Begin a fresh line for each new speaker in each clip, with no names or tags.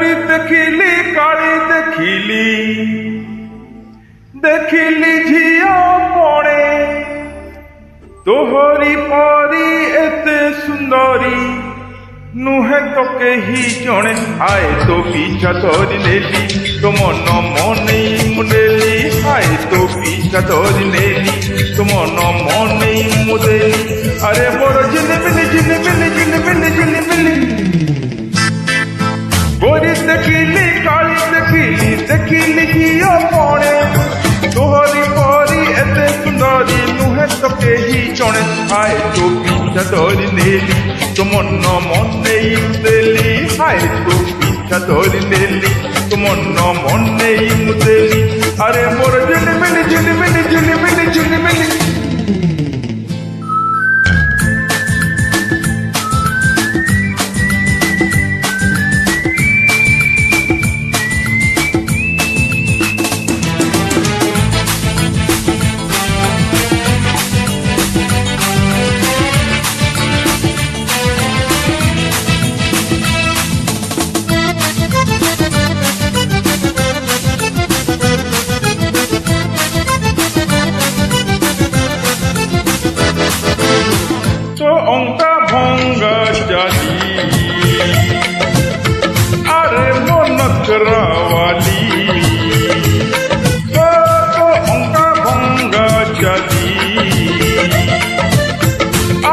गोरी देखिली काली देखिली देखिली झिया पणे तोहरी परी एते सुंदरी नुहे तो केही जणे आए तो पीछा धरी नेली तो मन मने मुदेली आए तो पीछा धरी नेली तो मन मने मुदेली अरे मोर झिलमिली झिलमिली झिलमिली झिलमिली गोरी देखिली काली देखिली देखिली झिया पणे तोहरी परी एते सुंदरी नुहे तो केही जणे आए तो पीछा धरी नेली तो मन मने मुदेली आए तो पीछा धरी नेली तो मन मने मुदेली अरे मोर झिलमिली झिलमिली झिलमिली झिलमिली तो अंका भंगा जाली अरे मोनकरावाली तो अंका भंगा जाली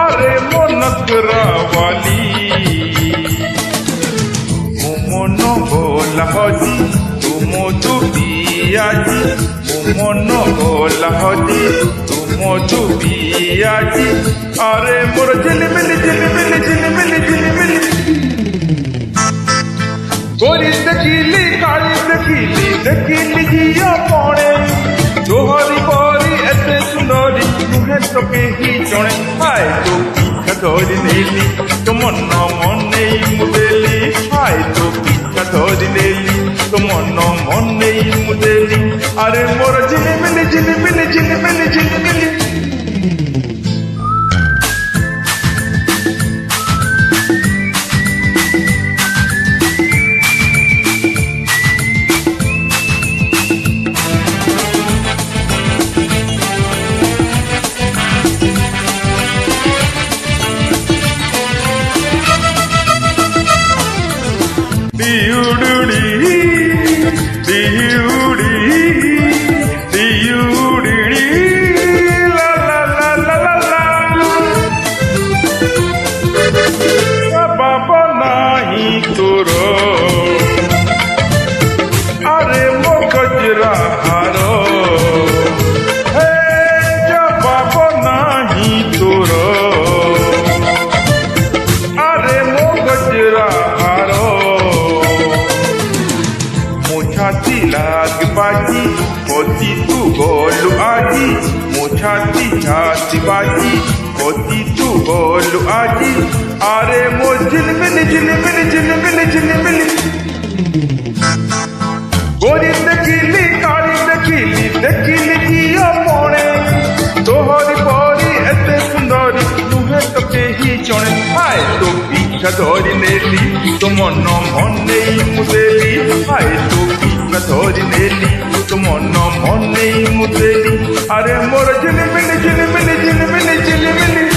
अरे मोनकरावाली मन बोला हजी तुम दुबियाजी मन बोला हजी तुम दुबियाजी अरे मोर झिलमिली झिलमिली झिलमिली झिलमिली गोरी देखिली काली देखिली देखिली झिया पणे तोहरी परी एते सुंदरी नुहे तो केही जणे आए तो पीछा धरी नेली तो मन मने मुदेली आए तो पीछा धरी नेली तो मन मने मुदेली अरे मोर Jhilmili Jhilmili Jhilmili Jhilmili la la la la la la बाबा नाही तोरो अरे मो गजरा हारो हे बाबा नाही तोरो अरे मो गजरा हारो छाती लाग बाजी होती तू बोलू आजी मोछाती छाती बाजी होती तू बोलू आजी अरे मो झिलमिली झिलमिली झिलमिली झिलमिली गोरी देखिली काली देखिली देखिली झिया पणे तोहरी परी एते सुंदरी नुहे तो केही जणे आए तो पीछा धरी नेली तो मन मने मुदेली आए तो धरी नेली तो मन मने मुदेली अरे मोर झिलमिली झिलमिली झिलमिली झिलमिली